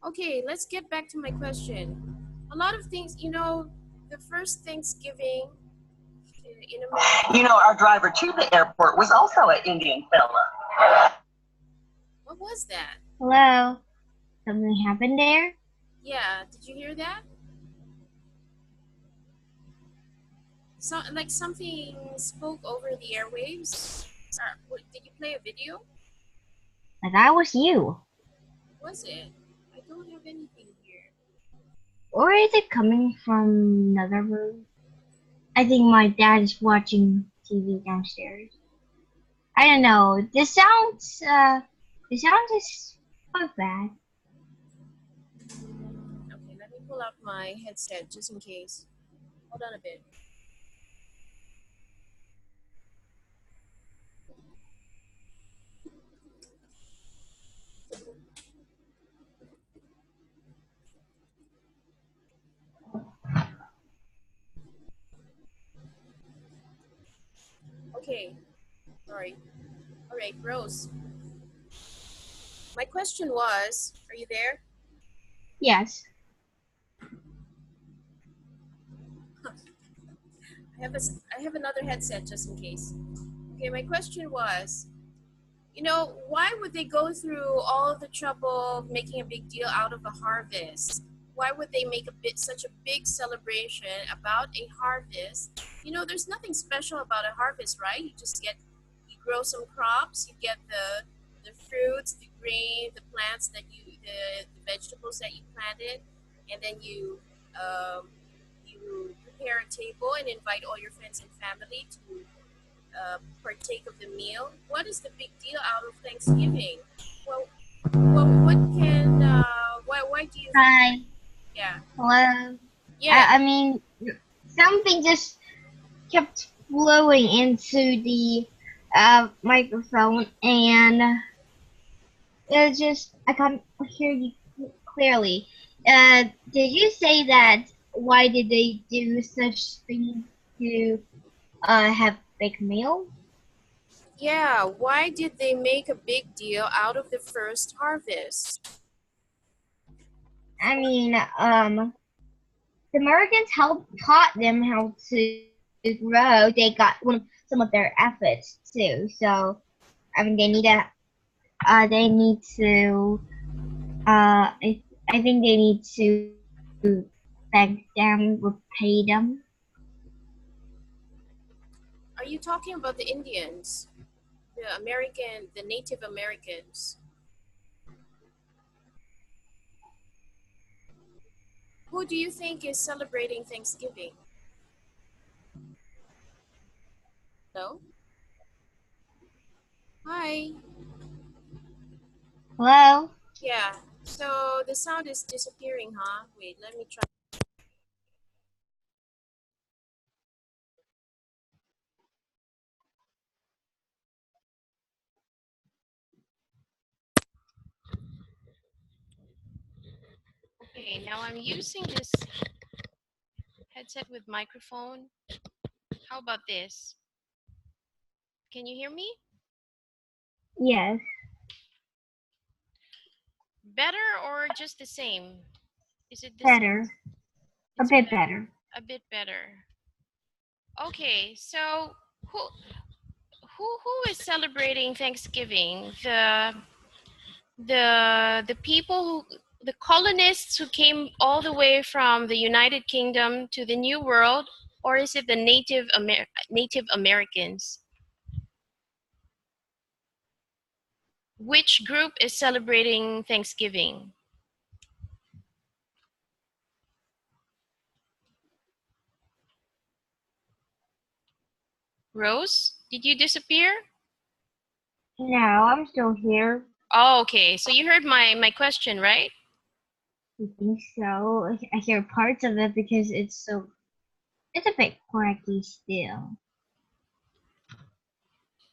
Okay, let's get back to my question. A lot of things, the first Thanksgiving in You America. know, our driver to the airport was also an Indian fella. What was that? Hello? Something happened there? Yeah, did you hear that? So, like something spoke over the airwaves. Did you play a video? But that was you. Was it? I don't have anything here. Or is it coming from another room? I think my dad is watching TV downstairs. I don't know. The sound is quite bad. Okay, let me pull up my headset just in case. Hold on a bit. Okay, sorry. All right, Rose. My question was, are you there? Yes. I have another headset just in case. Okay, my question was, why would they go through all the trouble of making a big deal out of a harvest? Why would they make such a big celebration about a harvest? There's nothing special about a harvest, right? You grow some crops, you get the fruits, the grain, the plants the vegetables that you planted, and then you prepare a table and invite all your friends and family to partake of the meal. What is the big deal out of Thanksgiving? Well, what can why do you think that? Hi. Yeah, Hello. yeah. I mean, something just kept blowing into the microphone, and it just I can't hear you clearly. Did you say that? Why did they do such things to have big meal? Yeah, why did they make a big deal out of the first harvest? I mean, the Americans helped taught them how to grow. They got some of their efforts too. So I mean, they need to I think they need to thank them, repay them. Are you talking about the Indians, the Native Americans? Who do you think is celebrating Thanksgiving? No? Hi. Hello. Yeah. So the sound is disappearing, huh? Wait, let me try. Okay, now I'm using this headset with microphone. How about this? Can you hear me? Yes, Better or just the same? Is it the same? better, a It's bit better. a bit better. Okay, so who who is celebrating Thanksgiving? The people the colonists who came all the way from the United Kingdom to the New World, or is it the Native Americans? Which group is celebrating Thanksgiving? Rose, did you disappear? No, I'm still here. Oh, okay. So you heard my question, right? I think so. I hear parts of it because it's a bit quirky still.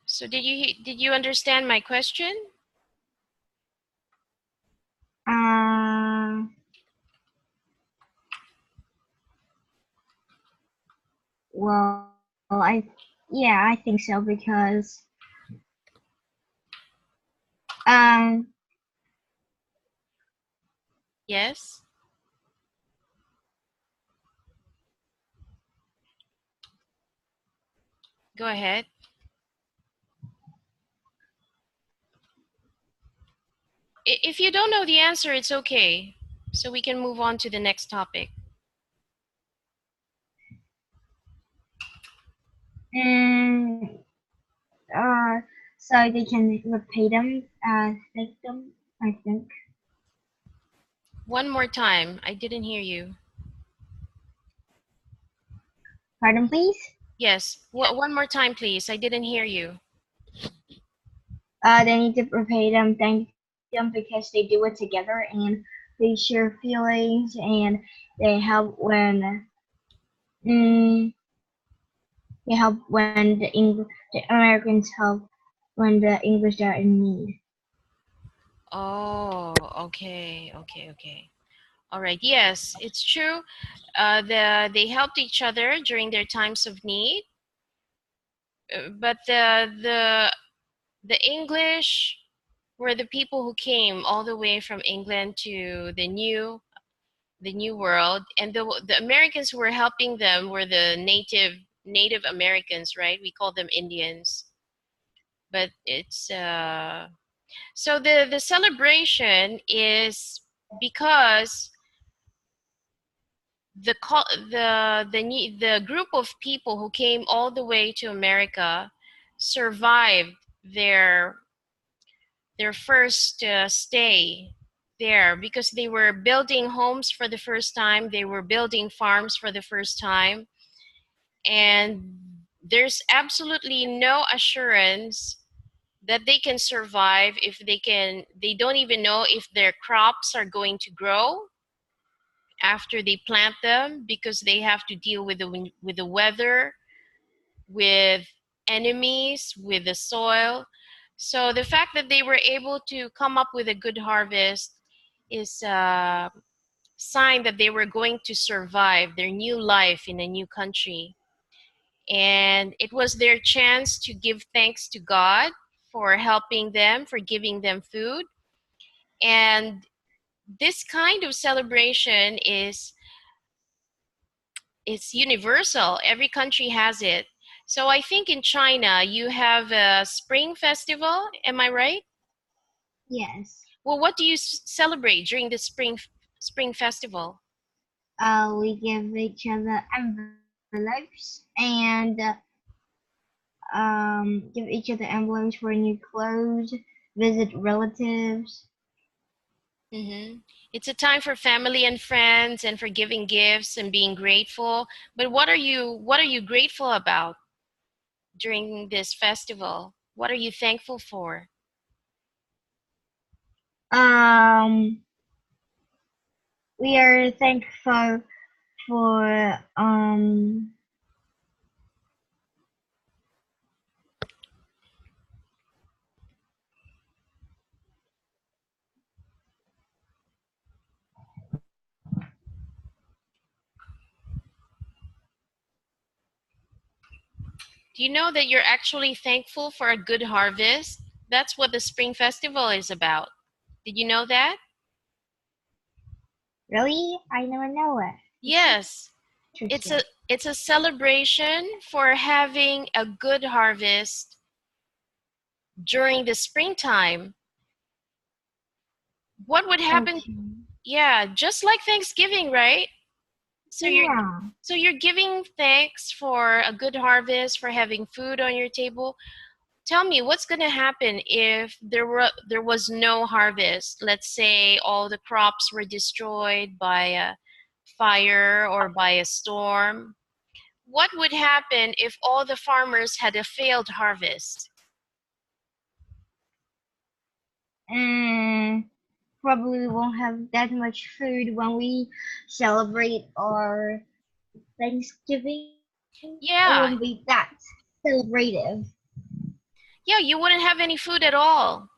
So did you understand my question? Uh, yeah, I think so because um Yes? Go ahead. If you don't know the answer, it's okay. So we can move on to the next topic. Mm, uh, so they can repay them as victim, I think. One more time. I didn't hear you. Pardon, please? Yes. One more time, please. I didn't hear you. They need to repay them, thank them because they do it together and they share feelings and they help when mm, they help when the Americans help when the English are in need. Oh, okay. All right. Yes, it's true. They helped each other during their times of need. But the English were the people who came all the way from England to the new world, and the Americans who were helping them were the Native Americans, right? We call them Indians. But it's so the celebration is because the group of people who came all the way to America survived their their first stay there because they were building homes for the first time, they were building farms for the first time, and there's absolutely no assurance that they can survive if they don't even know if their crops are going to grow after they plant them because they have to deal with the weather, with enemies, with the soil. So the fact that they were able to come up with a good harvest is a sign that they were going to survive their new life in a new country. And it was their chance to give thanks to God for helping them, for giving them food. And this kind of celebration is it's universal. Every country has it. So I think in China you have a spring festival. Am I right? Yes. Well, what do you celebrate during the spring festival? We give each other envelopes and give each other envelopes for new clothes, visit relatives. Hmm. It's a time for family and friends and for giving gifts and being grateful. But what are you grateful about during this festival? What are you thankful for? Um, we are thankful for Do you know that you're actually thankful for a good harvest? That's what the spring festival is about. Did you know that? really? I never know it. Yes. It's Interesting. a celebration for having a good harvest during the springtime. What would happen? Okay. Yeah, just like Thanksgiving, right? So you're Yeah. so you're giving thanks for a good harvest, for having food on your table. Tell me what's going to happen if there was no harvest. Let's say all the crops were destroyed by a fire or by a storm. What would happen if all the farmers had a failed harvest? And probably we won't have that much food when we celebrate our Thanksgiving. It won't be Yeah, that celebrative. yeah, you wouldn't have any food at all.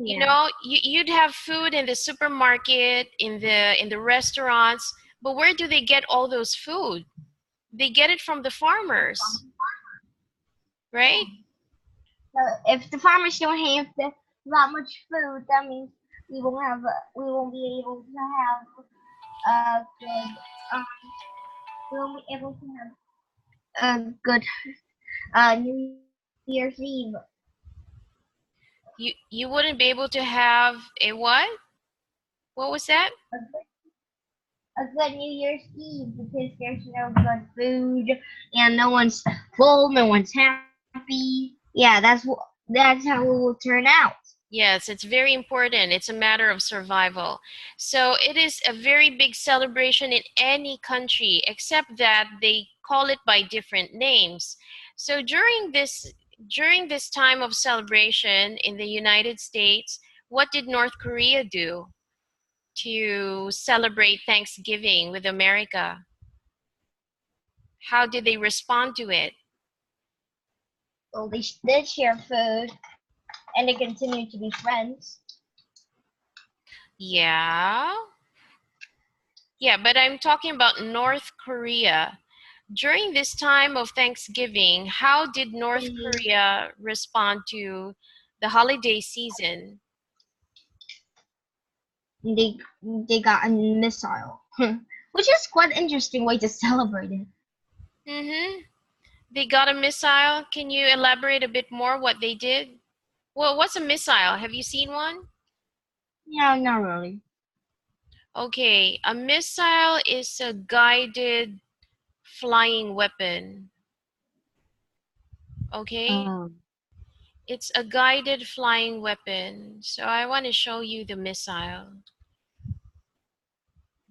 You Yeah. know, you'd have food in the supermarket, in the restaurants, but where do they get all those food? They get it from the farmers, right? So if the farmers don't have that much food, that means we won't be able to have a good um we won't be able to have a good New Year's Eve. You wouldn't be able to have a what? What was that? A good New Year's Eve because there's no good food and no one's full, no one's happy. Yeah, that's how it will turn out. Yes, it's very important. It's a matter of survival. So it is a very big celebration in any country, except that they call it by different names. So during this time of celebration in the United States, what did North Korea do to celebrate Thanksgiving with America? How did they respond to it? Well, they did share food and they continue to be friends. Yeah. Yeah, but I'm talking about North Korea. During this time of Thanksgiving, how did North They Korea respond to the holiday season? they got a missile, which is quite an interesting way to celebrate it. Mm-hmm. They got a missile. Can you elaborate a bit more what they did? Well, what's a missile? Have you seen one? Yeah, not really. Okay, a missile is a guided flying weapon. Okay, Um, it's a guided flying weapon. So I want to show you the missile.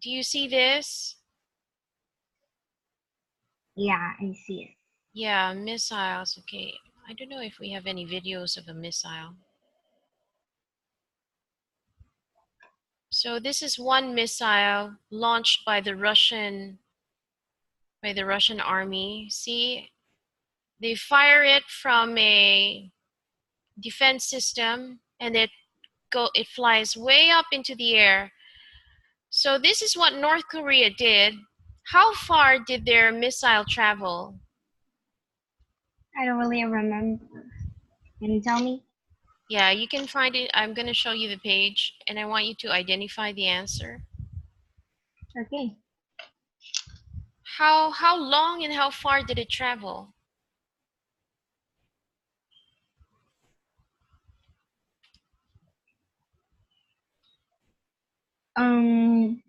Do you see this? yeah, I see it. Yeah, missiles. Okay. I don't know if we have any videos of a missile. So this is one missile launched by the Russian army. See, they fire it from a defense system and it flies way up into the air. So this is what North Korea did. How far did their missile travel? I don't really remember. Can you tell me? Yeah, you can find it. I'm going to show you the page and I want you to identify the answer. Okay. How long and how far did it travel? Um,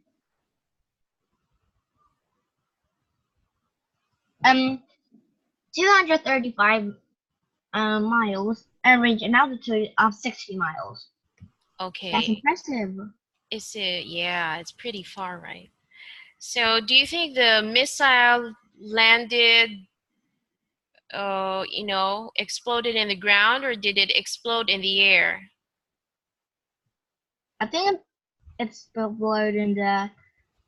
235 miles and range and altitude of 60 miles. That's Okay. impressive. Is it? Yeah, it's pretty far, right? So, do you think the missile landed, exploded in the ground, or did it explode in the air? I think it's below in the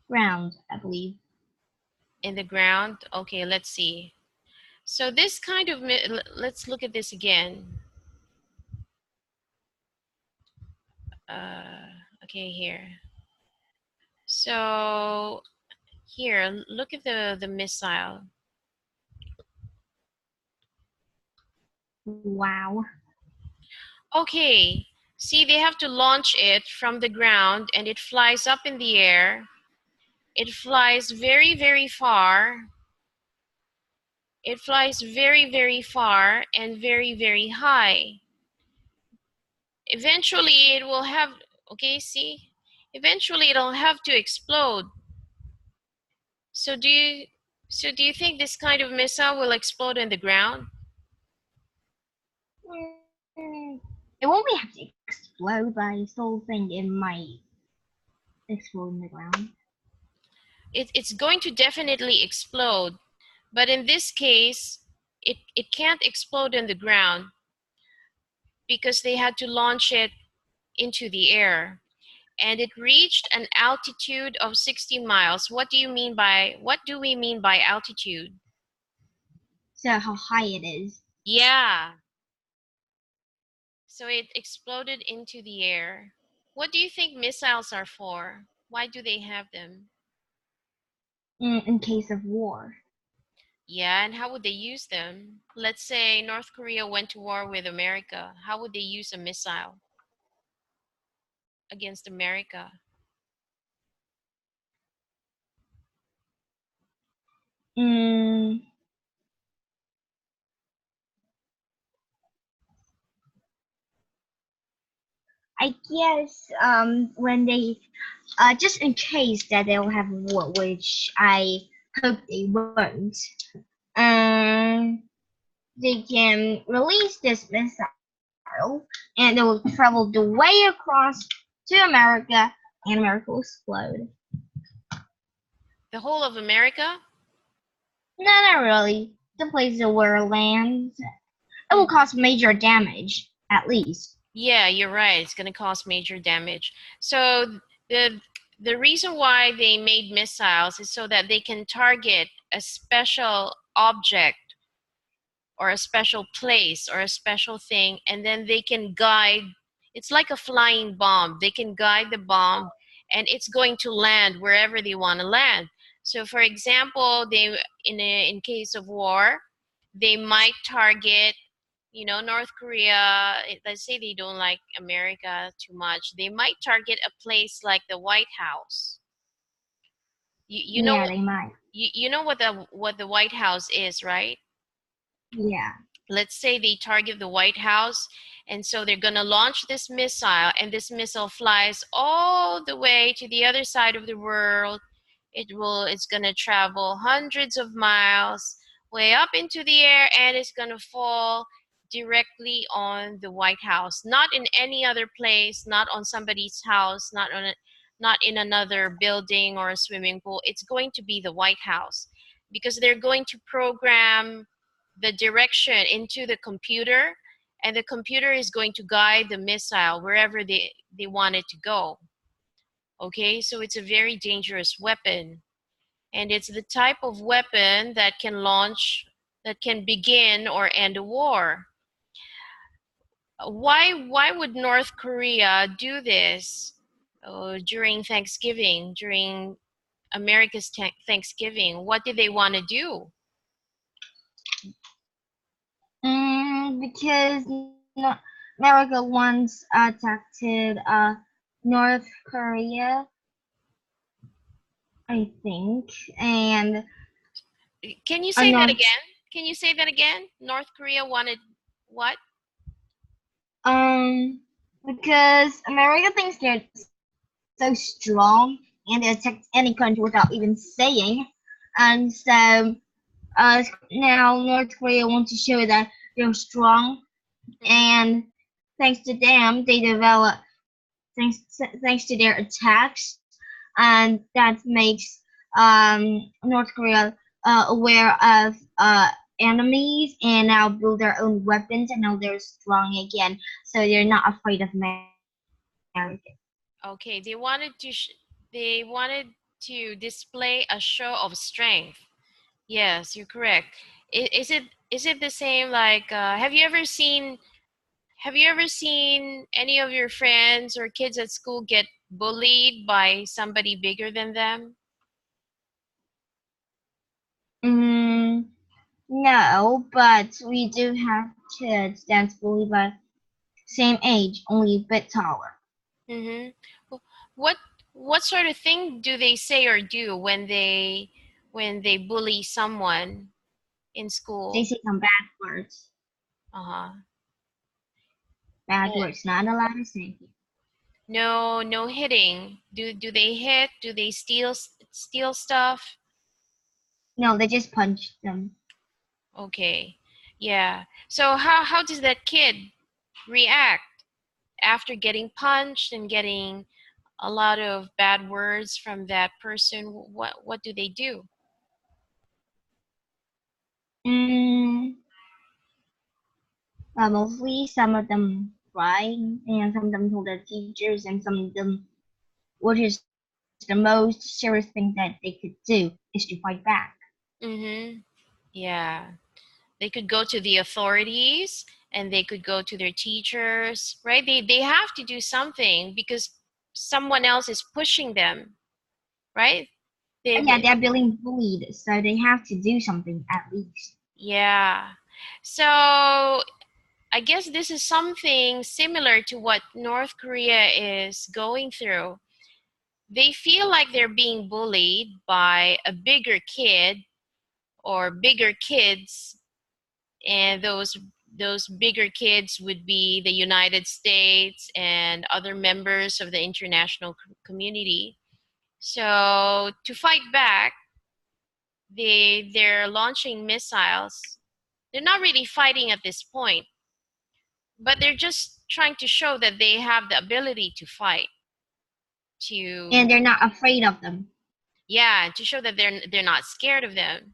ground, I believe. In the ground? Okay, let's see. So this kind of, let's look at this again. Okay, here. So here, look at the missile. Wow. Okay, see, they have to launch it from the ground and it flies up in the air. It flies very, very far. It flies very, very far and very, very high. Eventually, it will have, okay, see? Eventually, it'll have to explode. So do you think this kind of missile will explode in the ground? It won't be have to explode, but I still think it might explode in the ground. It's going to definitely explode, but in this case, it can't explode in the ground because they had to launch it into the air. And it reached an altitude of 60 miles. What do we mean by altitude? So how high it is. Yeah. So it exploded into the air. What do you think missiles are for? Why do they have them? In case of war. Yeah, and how would they use them? Let's say North Korea went to war with America. How would they use a missile? against America? Mm, I guess when they just in case that they'll have a war, which I hope they won't. Um, they can release this missile, and it will travel the way across to America, and America will explode. The whole of America? No, not really. The places where it lands, it will Mm. cause major damage, at least. Yeah, you're right. It's going to cause major damage. So the the reason why they made missiles is so that they can target a special object or a special place or a special thing, and then they can guide. It's like a flying bomb. They can guide the bomb, and it's going to land wherever they want to land. So for example, they in case of war, they might target, you know, North Korea. Let's say they don't like America too much, they might target a place like the White House. You know, Yeah, they might. you know what the White House is, right? Yeah. Let's say they target the White House, and so they're going to launch this missile, and this missile flies all the way to the other side of the world. It's going to travel hundreds of miles way up into the air, and it's going to fall directly on the White House, not in any other place, not on somebody's house, not in another building or a swimming pool. It's going to be the White House, because they're going to program the direction into the computer, and the computer is going to guide the missile wherever they want it to go. Okay, so it's a very dangerous weapon, and it's the type of weapon that can launch, that can begin or end a war. Why would North Korea do this during Thanksgiving, during America's Thanksgiving? What did they want to do? Because America once attacked North Korea, I think, and Can you say that North again? Can you say that again? North Korea wanted what? because America thinks they're so strong and they attack any country without even saying, and so now North Korea wants to show that they're strong, Mm-hmm. and thanks to them, they develop thanks to their attacks, and that makes North Korea aware of enemies and now build their own weapons, and now they're strong again, so they're not afraid of America. Okay, they wanted to display a show of strength. Yes, you're correct. Is it the same like have you ever seen any of your friends or kids at school get bullied by somebody bigger than them? Mm, no, but we do have kids that's bullied by same age, only a bit taller. Mm-hmm. What what sort of thing do they say or do when they bully someone in They school? say some bad words. Uh-huh. Bad Uh, words, not allowed to say here. no hitting. Do they hit? Do they steal stuff? No, they just punch them. Okay. Yeah. So how does that kid react after getting punched and getting a lot of bad words from that person? What do they do? Mm, mostly some of them cry, and some of them told their teachers, and some of them, what is the most serious thing that they could do, is to fight back. Mm-hmm. Yeah. They could go to the authorities, and they could go to their teachers, right? They have to do something because someone else is pushing them, right? Yeah, They they're being bullied, so they have to do something at least. yeah. So I guess this is something similar to what North Korea is going through. They feel like they're being bullied by a bigger kid or bigger kids, and those bigger kids would be the United States and other members of the international community. So to fight back, they're launching missiles. They're not really fighting at this point, but they're just trying to show that they have the ability to fight. To And they're not afraid of them. Yeah, to show that they're not scared of them.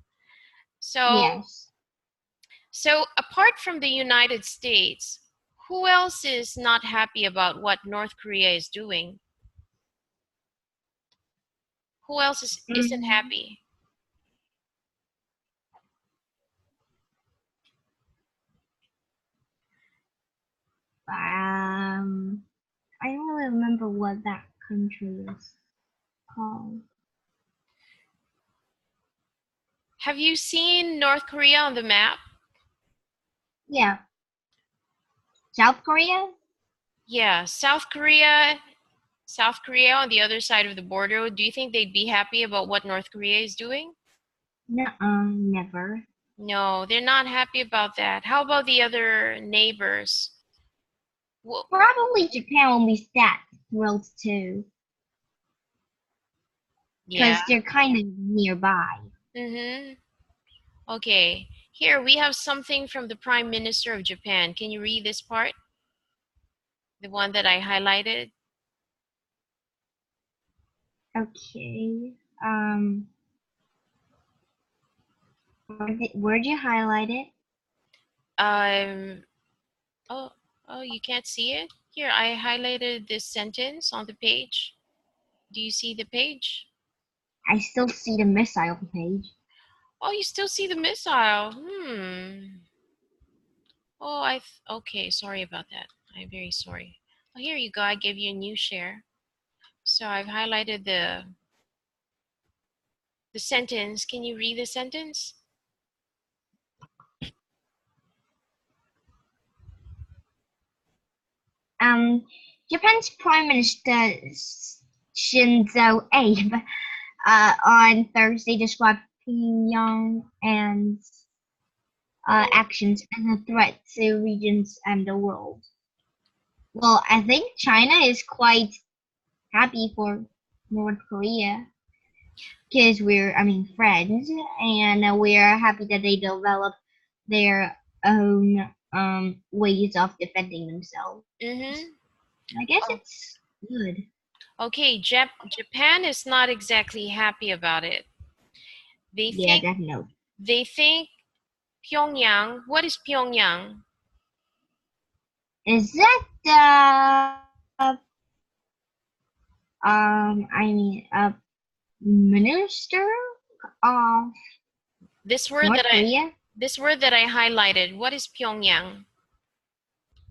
So Yes. so apart from the United States, who else is not happy about what North Korea is doing? Who else isn't Mm, happy? I don't really remember what that country is called. Have you seen North Korea on the map? Yeah, South Korea? Yeah, South Korea on the other side of the border. Do you think they'd be happy about what North Korea is doing? Nuh-uh, never. No, they're not happy about that. How about the other neighbors? Well, Probably Japan will be that thrilled too, yeah. because they're kind of nearby. Mm-hmm. Okay. Here we have something from the Prime Minister of Japan. Can you read this part? The one that I highlighted? Okay. Where'd you highlight it? Um, oh, oh, you can't see it? Here, I highlighted this sentence on the page. Do you see the page? I still see the missile page. Oh, you still see the missile. Oh, okay, sorry about that. I'm very sorry. Oh, here you go. I gave you a new share. So I've highlighted the sentence. Can you read the sentence? Um, Japan's Prime Minister Shinzo Abe on Thursday described Pyongyang and actions as a threat to regions and the world. Well, I think China is quite happy for North Korea because friends, and we're happy that they develop their own ways of defending themselves. Mm-hmm. I guess Oh, it's good. okay, Japan is not exactly happy about it. They Yeah, think definitely. they think Pyongyang. What is Pyongyang? Is that a minister of This word North that I Korea? this word that I highlighted. What is Pyongyang?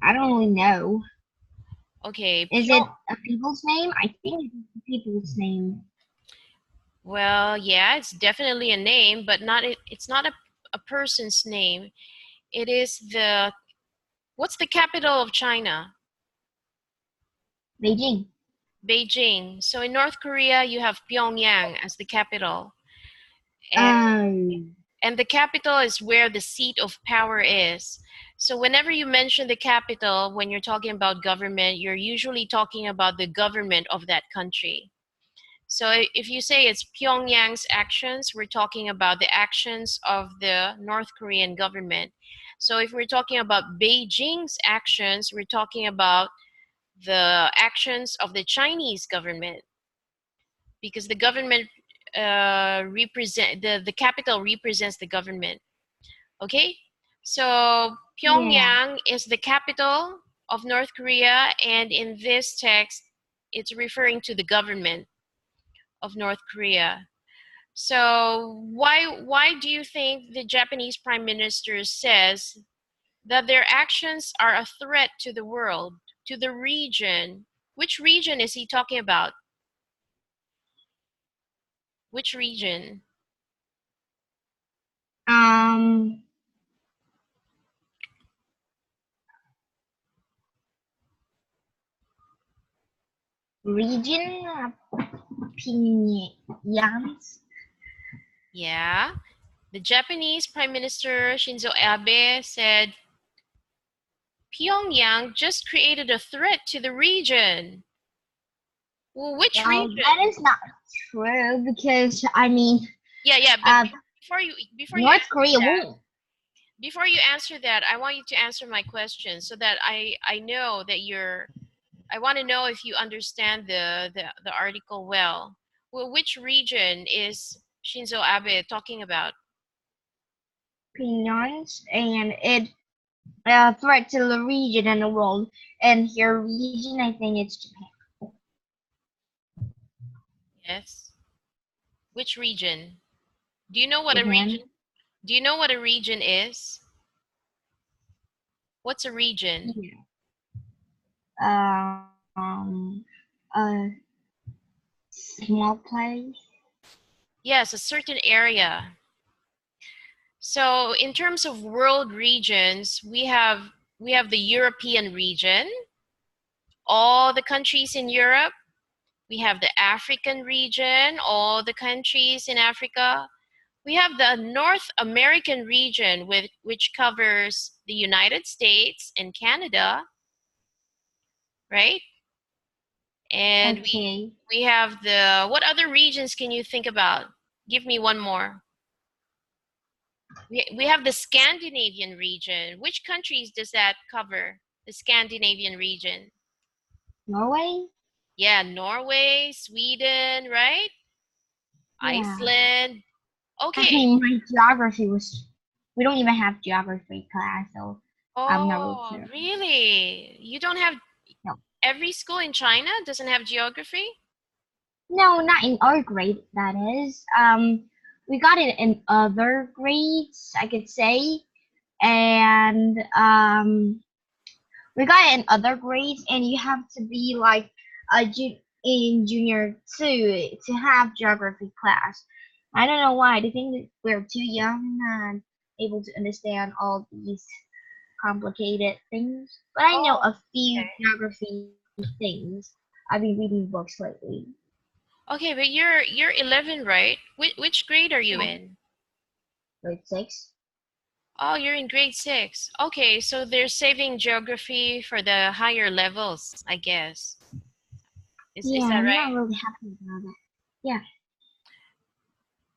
I don't really know. Okay, Is it a people's name? I think it's a people's name. well, yeah, it's definitely a name, but it's not a person's name. It is what's the capital of China? Beijing. Beijing. So in North Korea, you have Pyongyang as the capital. And Oh, and the capital is where the seat of power is. So whenever you mention the capital, when you're talking about government, you're usually talking about the government of that country. So if you say it's Pyongyang's actions, we're talking about the actions of the North Korean government. So if we're talking about Beijing's actions, we're talking about the actions of the Chinese government, because the government represent the capital represents the government. Okay, so yeah. Pyongyang is the capital of North Korea, and in this text, it's referring to the government of North Korea. So why do you think the Japanese Prime Minister says that their actions are a threat to the world, to the region? Which region is he talking about? Which region? Um, region, Pyongyang. Yeah. The Japanese Prime Minister Shinzo Abe said Pyongyang just created a threat to the region. Well, which Well, that region? is not true because I mean, Yeah, but uh, before you North answer Korea that, won't. I want you to answer my question so that I know that I want to know if you understand the article well. Well, which region is Shinzo Abe talking about? Pyongyang, and it threat to the region and the world. And here region, I think it's Japan. Yes. Which region? Do you know what a Japan. region? Do you know what a region is? What's a region? Yeah. A small place. Yes, a certain area. So in terms of world regions, we have the European region, all the countries in Europe. We have the African region, all the countries in Africa. We have the North American region, which covers the United States and Canada, right? And Okay. we have what other regions can you think about? Give me one more. We have the Scandinavian region. Which countries does that cover? The Scandinavian region. Norway. Yeah, Norway, Sweden, right? Yeah. Iceland. I Okay. mean, my geography was. We don't even have geography class, so I'm not really Oh, sure. really? You don't have No. every school in China doesn't have geography? No, not in our grade. That is. We got it in other grades, I could say, and we got it in other grades, and you have to be like in junior two to have geography class. I don't know why. They think that we're too young and able to understand all these complicated things. But I know Oh, a few okay. geography things. I've been reading books lately. Okay, but you're 11, right? Which grade are you Yeah. in? Grade six. Oh, you're in grade 6. Okay, so they're saving geography for the higher levels, I guess. Is Yeah, that I'm not right? really happy about it. Yeah.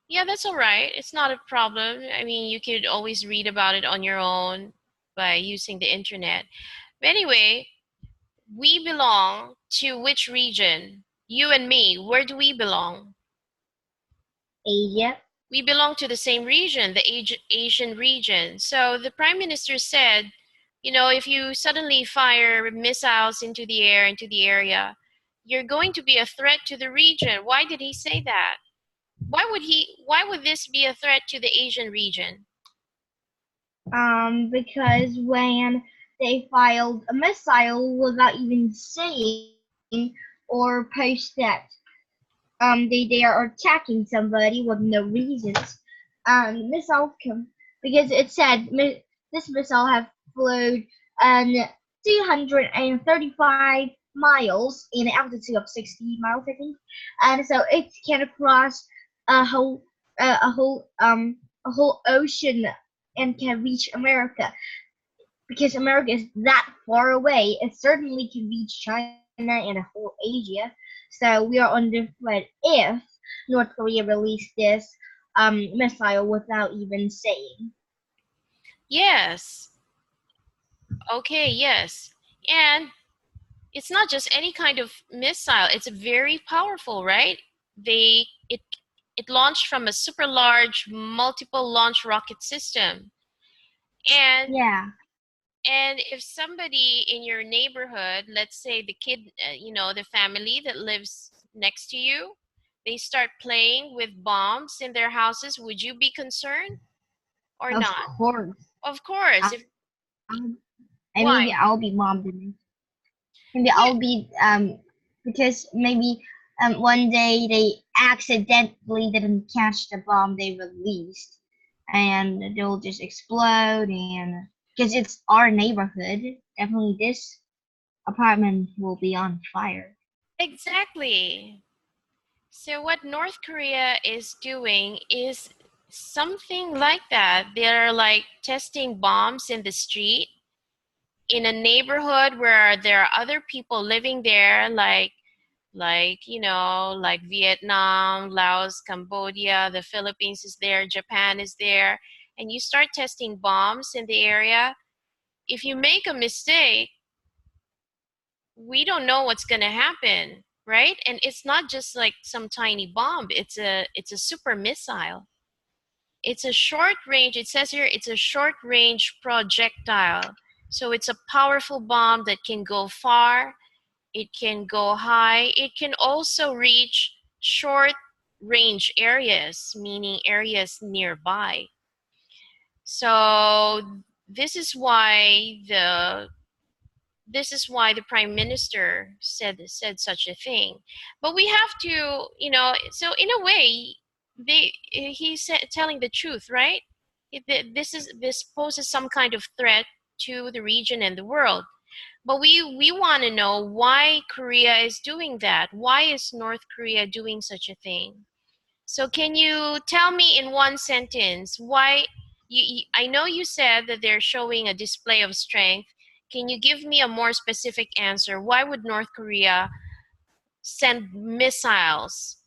Yeah, that's all right. It's not a problem. I mean, you could always read about it on your own by using the internet. But anyway, we belong to which region? You and me, where do we belong? Asia. We belong to the same region, the Asian region. So the Prime Minister said, if you suddenly fire missiles into the air, into the area, you're going to be a threat to the region. Why did he say that? Why would this be a threat to the Asian region? Because when they filed a missile without even saying or post that they are attacking somebody with no reasons. Missile because it said this missile have flown 235 miles in an altitude of 60 miles, I think, and so it can cross a whole uh, a whole um a whole ocean and can reach America because America is that far away. It certainly can reach China and the whole Asia. So we are under threat if North Korea released this missile without even saying. Yes. Okay, yes. And it's not just any kind of missile. It's very powerful, right? It launched from a super large multiple launch rocket system. And Yeah. and if somebody in your neighborhood, let's say the kid, the family that lives next to you, they start playing with bombs in their houses, would you be concerned or Of not? course. Of course. I, If maybe Why? I'll be mom then. Maybe Yeah. I'll be because maybe one day they accidentally didn't catch the bomb they released and they'll just explode and because it's our neighborhood, definitely this apartment will be on fire. Exactly. So what North Korea is doing is something like that. They're like testing bombs in the street in a neighborhood where there are other people living there, like Vietnam, Laos, Cambodia, the Philippines is there, Japan is there, and you start testing bombs in the area. If you make a mistake, we don't know what's going to happen, right? And it's not just like some tiny bomb. It's a super missile. It's a short range. It says here it's a short range projectile. So it's a powerful bomb that can go far, it can go high, it can also reach short range areas, meaning areas nearby. So this is why the prime minister said such a thing. But we have to, so in a way, he's telling the truth, right? This poses some kind of threat to the region and the world. But we want to know why Korea is doing that. Why is North Korea doing such a thing? So can you tell me in one sentence why I know you said that they're showing a display of strength. Can you give me a more specific answer? Why would North Korea send missiles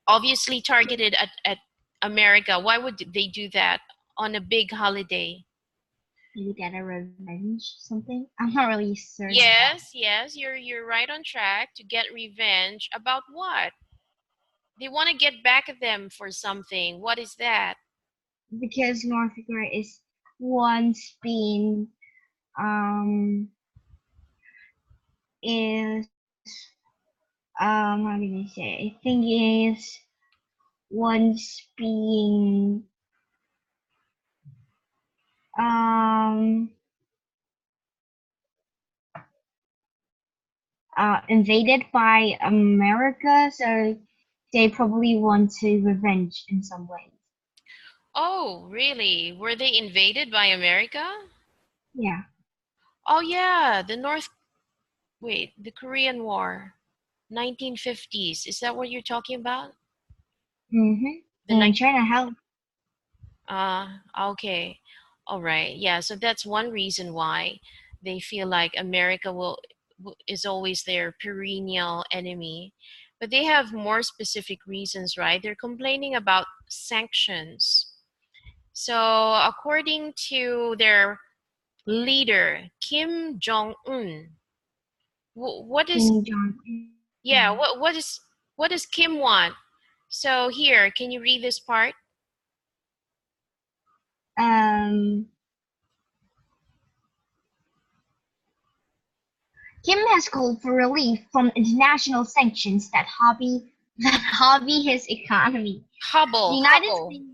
obviously targeted at America? Why would they do that on a big holiday? You get a revenge something? I'm not really certain. Yes, you're right on track to get revenge about what? They want to get back at them for something. What is that? Because North Korea is once been um is how can I say? I think is once being um invaded by America, so they probably want to revenge in some way. Oh, really? Were they invaded by America? Yeah. Oh, yeah, the Korean War, 1950s. Is that what you're talking about? Mhm. The And nine China helped. okay. All right. Yeah, so that's one reason why they feel like America is always their perennial enemy. But they have more specific reasons, right? They're complaining about sanctions. So, according to their leader, Kim Jong Un, what is Kim Jong yeah, Un. what does Kim want? So here, can you read this part? Um, Kim has called for relief from international sanctions that hobby his economy. The Hubble, United hubble. States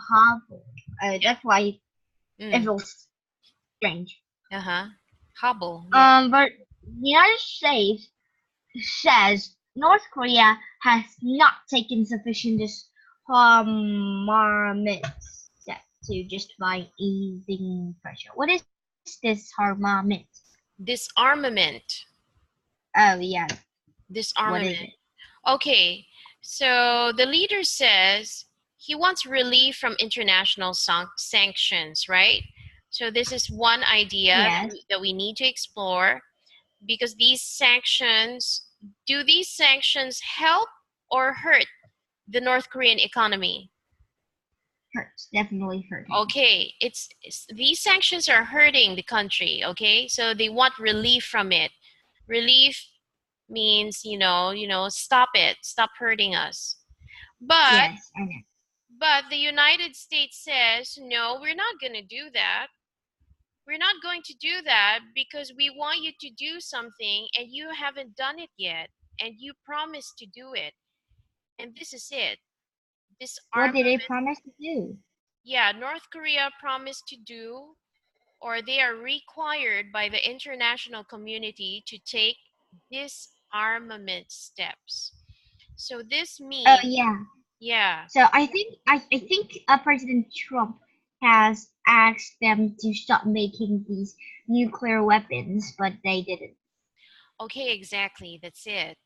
hobble. That's why it Mm, feels strange. uh-huh. Hubble, yeah. But the United States says North Korea has not taken sufficient disarmament steps to justify easing pressure. What is disarmament? Disarmament. Oh yeah, what is it? Disarmament. Okay, so the leader says he wants relief from international sanctions, right? So this is one idea Yes, that we need to explore because do these sanctions help or hurt the North Korean economy? hurts. Definitely hurting. Okay, these sanctions are hurting the country, okay? So they want relief from it. Relief means, stop it, stop hurting us. But Yes, I know. but the United States says, "No, we're not going to do that. We're not going to do that because we want you to do something and you haven't done it yet and you promised to do it." And this is it. What did they Disarmament. promise to do? Yeah, North Korea promised to do, or they are required by the international community to take disarmament steps. So this Oh means, yeah. yeah, So I think President Trump has asked them to stop making these nuclear weapons, but they didn't. Okay, exactly. That's it.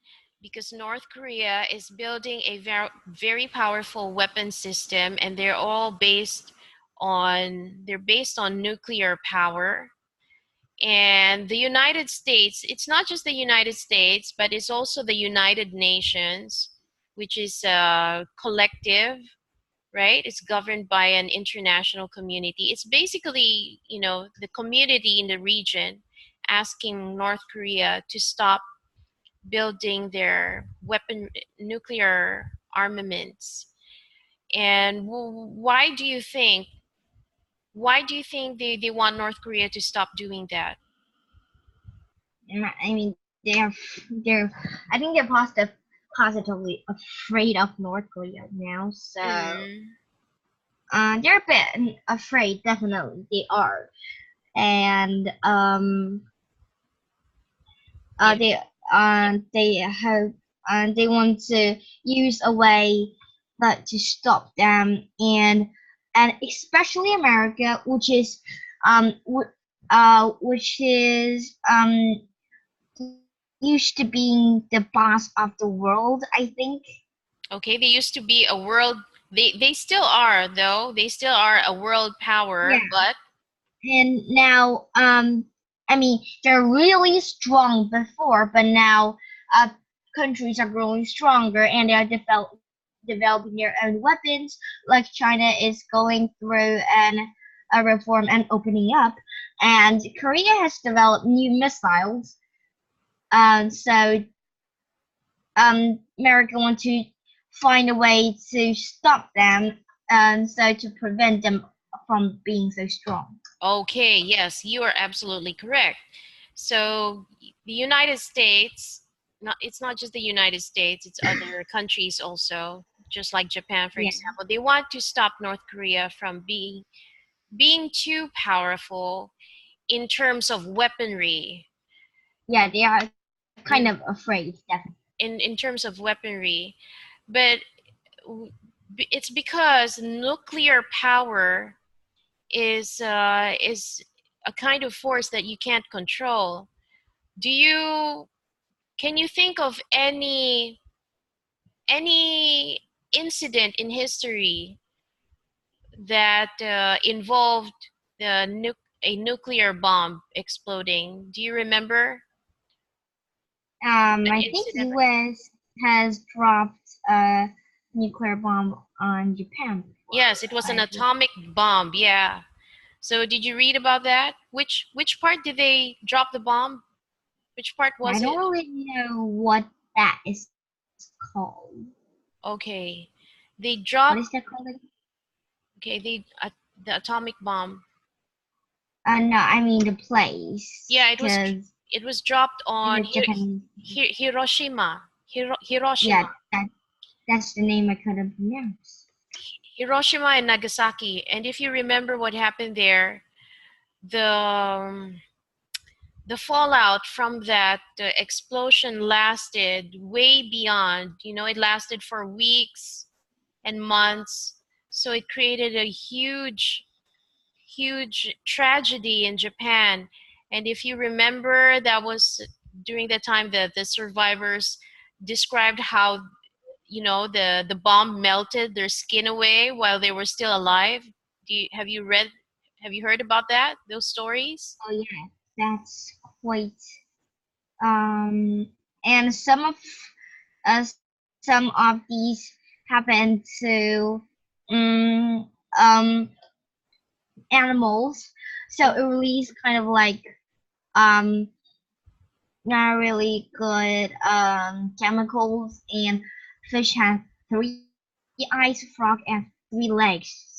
Because North Korea is building a very, very powerful weapon system, and they're based on nuclear power. And the United States, it's not just the United States, but it's also the United Nations, which is a collective, right? It's governed by an international community. It's basically, the community in the region asking North Korea to stop building their nuclear armaments. And why do you think they want North Korea to stop doing that? I mean, I think they're positively afraid of North Korea now. So, Mm, they're a bit afraid. Definitely, they are, and yeah. they hope they want to use a way that to stop them, and especially America, which is used to being the boss of the world, I think. Okay, they used to be a world. They still are, though. They still are a world power, Yeah, but and now I mean they're really strong before, but now uh countries are growing stronger and they are developing their own weapons. Like China is going through a reform and opening up, and Korea has developed new missiles. So America want to find a way to stop them, so to prevent them from being so strong. okay, yes, you are absolutely correct. So the United States, it's not just the United States, it's other countries also, just like Japan, for Yeah, example. They want to stop North Korea from being too powerful in terms of weaponry. yeah, they are kind of Mm, afraid, definitely. in terms of weaponry, but w- it's because nuclear power is a kind of force that you can't control. Do you Can you think of any incident in history that involved a nuclear bomb exploding? Do you remember an I think incident? U.S. has dropped a nuclear bomb on Japan Yes, before. it was an I think atomic bomb. Yeah. So did you read about that? Which part did they drop the bomb? Which part I was don't it? really know what that is called. Okay. They What is that dropped. called again? Okay, the atomic bomb. No, I mean the place, Yeah, because it was dropped on the Japanese. Hiroshima. Yeah, Hiroshima. that's the name I couldn't pronounce. Hiroshima and Nagasaki. And if you remember what happened there, the um, the fallout from that explosion lasted way beyond. It lasted for weeks and months. So it created a huge tragedy in Japan. And if you remember, that was during the time that the survivors described how the bomb melted their skin away while they were still alive. Have you heard about those stories? Oh yeah, that's quite. And some of these happen to um, um animals, so it Mhm. released kind of like um not really good chemicals, and fish have 3 eyes, frog and 3 legs, so it's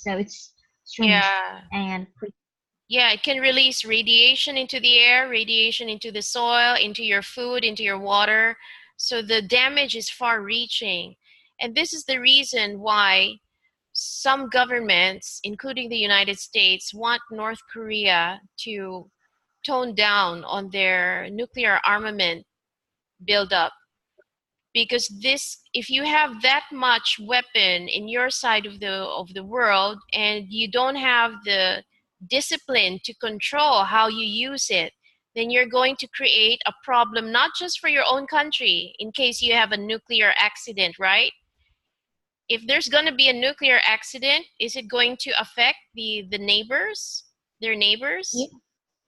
strange Yeah. and pretty. Yeah, it can release radiation into the air, radiation into the soil, into your food, into your water. So the damage is far reaching. And this is the reason why some governments, including the United States, want North Korea to tone down on their nuclear armament buildup. Because if you have that much weapon in your side of the world and you don't have the discipline to control how you use it, then you're going to create a problem not just for your own country in case you have a nuclear accident, right? If there's going to be a nuclear accident, is it going to affect the neighbors, their neighbors?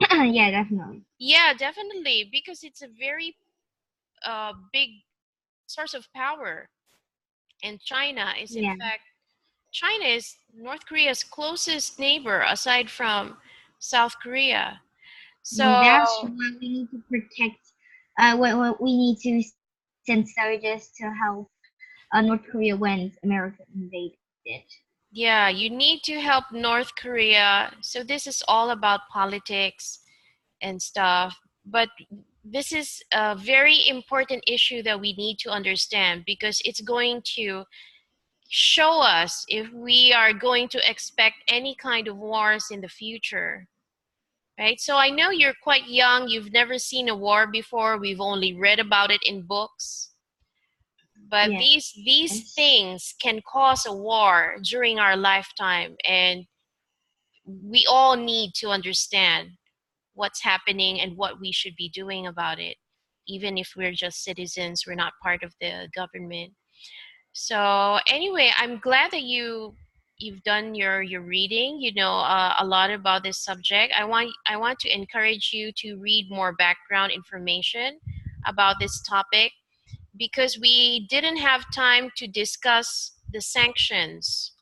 Yeah, yeah, definitely. Yeah, definitely, because it's a very big source of power. And China is, in Yeah, fact, China is North Korea's closest neighbor aside from South Korea. and So, that's why we need to protect. What we need to send soldiers to help North Korea when America invaded. yeah, you need to help North Korea. So this is all about politics and stuff. But this is a very important issue that we need to understand because it's going to show us if we are going to expect any kind of wars in the future. Right? So I know you're quite young, you've never seen a war before, we've only read about it in books. But Yes. these things can cause a war during our lifetime, and we all need to understand what's happening and what we should be doing about it, even if we're just citizens, we're not part of the government. So anyway, I'm glad that you've done your reading. You know a lot about this subject. I want to encourage you to read more background information about this topic because we didn't have time to discuss the sanctions.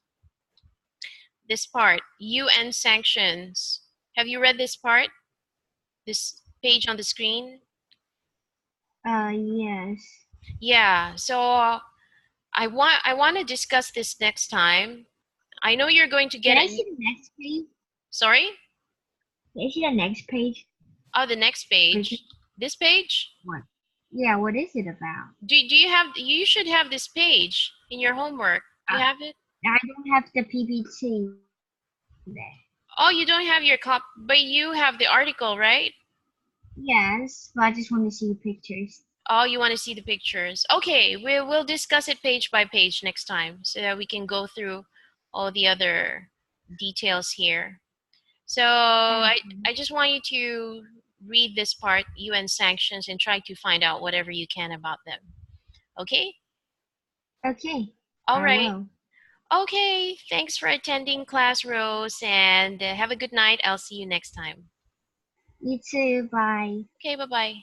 This part, UN sanctions. Have you read this part? This page on the screen? Yes. Yeah. So I want to discuss this next time. I know you're going to Can get I it. see the next page? Sorry? Can I see the next page? Oh, the next Page page. This page? what? Yeah, what is it about? Do you have, you should have this page in your homework. You Uh, have it? I don't have the PPT there. Oh, you don't have your cop, but you have the article, right? Yes, but I just want to see pictures. Oh, you want to see the pictures. Okay, we'll discuss it page by page next time so that we can go through all the other details here. So I just want you to read this part, UN sanctions, and try to find out whatever you can about them. Okay? Okay, All I right. will. Okay, thanks for attending class, Rose, and have a good night. I'll see you next time. You too. Bye. Okay, bye-bye.